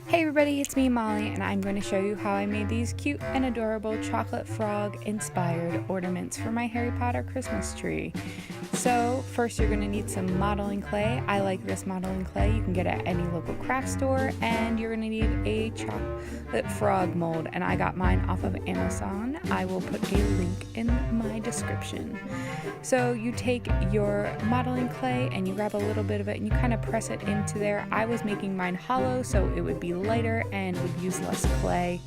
Hey everybody, it's me Molly, and I'm going to show you how I made these cute and adorable chocolate frog inspired ornaments for my Harry Potter Christmas tree. So first you're going to need some modeling clay. I like this modeling clay. You can get it at any local craft store, and you're going to need a chocolate frog mold, and I got mine off of Amazon. I will put a link in my description. So you take your modeling clay and you grab a little bit of it and you kind of press it into there. I was making mine hollow so it would be lighter and would use less clay.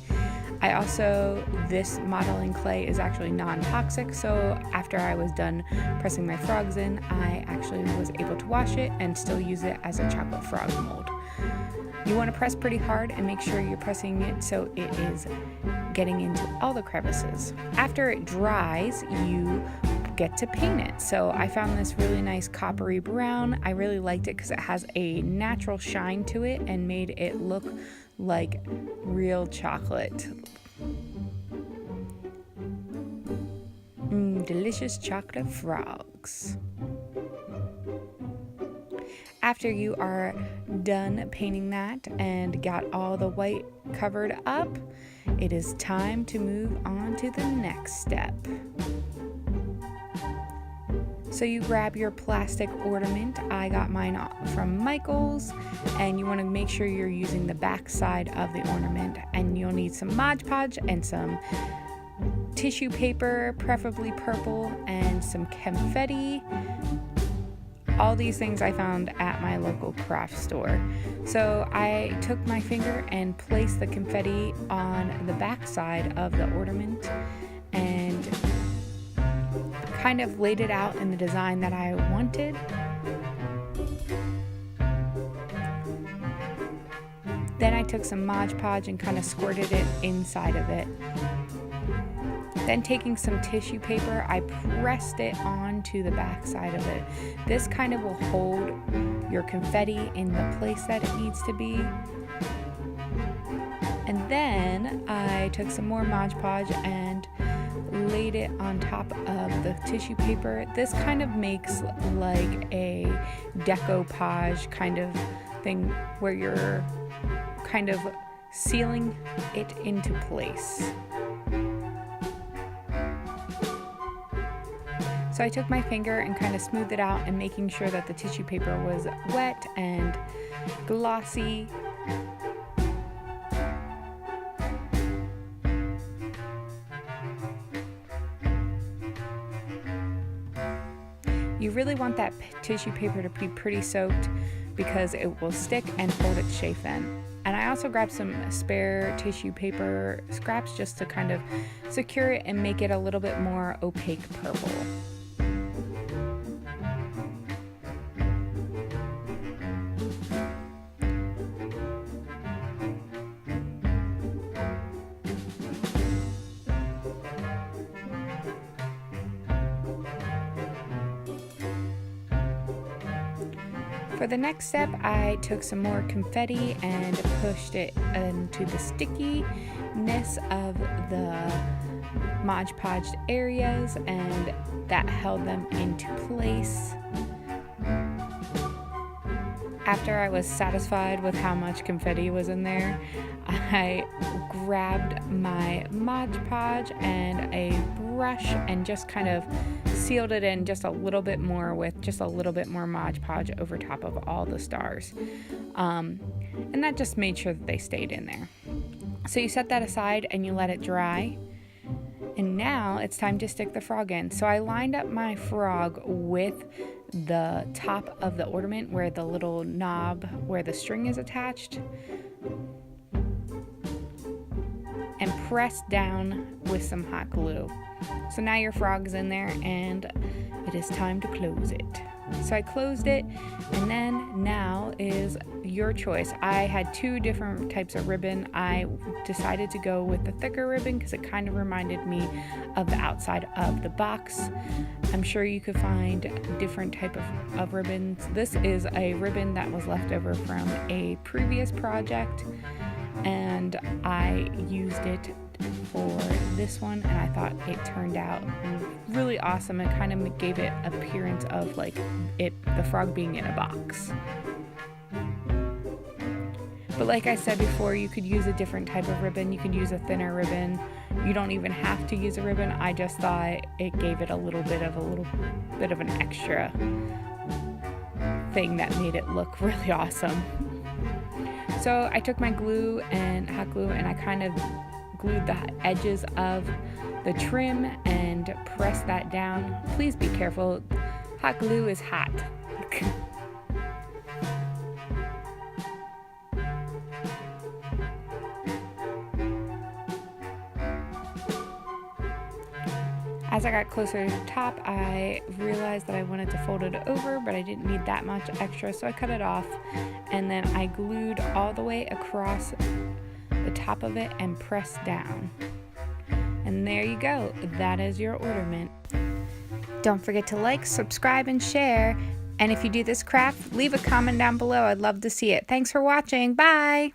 This modeling clay is actually non-toxic, so after I was done pressing my frogs in, I actually was able to wash it and still use it as a chocolate frog mold. You want to press pretty hard and make sure you're pressing it so it is getting into all the crevices. After it dries, you get to paint it. So I found this really nice coppery brown. I really liked it because it has a natural shine to it and made it look like real chocolate. Delicious chocolate frogs. After you are done painting that and got all the white covered up, it is time to move on to the next step. So you grab your plastic ornament. I got mine from Michael's, and you want to make sure you're using the back side of the ornament, and you'll need some Mod Podge and some tissue paper, preferably purple, and some confetti. All these things I found at my local craft store. So I took my finger and placed the confetti on the back side of the ornament and kind of laid it out in the design that I wanted. Then I took some Mod Podge and kind of squirted it inside of it. Then taking some tissue paper, I pressed it onto the back side of it. This kind of will hold your confetti in the place that it needs to be. And then I took some more Mod Podge and laid it on top of the tissue paper. This kind of makes like a decoupage kind of thing where you're kind of sealing it into place. So I took my finger and kind of smoothed it out and making sure that the tissue paper was wet and glossy. You really want that tissue paper to be pretty soaked because it will stick and hold its shape in. And I also grabbed some spare tissue paper scraps just to kind of secure it and make it a little bit more opaque purple. For the next step, I took some more confetti and pushed it into the stickiness of the Mod Podged areas, and that held them into place. After I was satisfied with how much confetti was in there, I grabbed my Mod Podge and a brush and just kind of sealed it in just a little bit more with just a little bit more Mod Podge over top of all the stars. And that just made sure that they stayed in there. So you set that aside and you let it dry. And now it's time to stick the frog in. So I lined up my frog with the top of the ornament where the little knob where the string is attached, and pressed down with some hot glue. So now your frog's in there and it is time to close it. So I closed it, and then now is your choice. I had two different types of ribbon. I decided to go with the thicker ribbon because it kind of reminded me of the outside of the box. I'm sure you could find different type of ribbons. This is a ribbon that was left over from a previous project, and I used it for this one, and I thought it turned out really awesome. It kind of gave it appearance of like the frog being in a box. But like I said before, you could use a different type of ribbon. You could use a thinner ribbon. You don't even have to use a ribbon. I just thought it gave it a little bit of an extra thing that made it look really awesome. So I took my glue and hot glue and I kind of glued the edges of the trim and pressed that down. Please be careful. Hot glue is hot. As I got closer to the top, I realized that I wanted to fold it over, but I didn't need that much extra, so I cut it off. And then I glued all the way across the top of it and pressed down. And there you go. That is your ornament. Don't forget to like, subscribe, and share. And if you do this craft, leave a comment down below. I'd love to see it. Thanks for watching. Bye!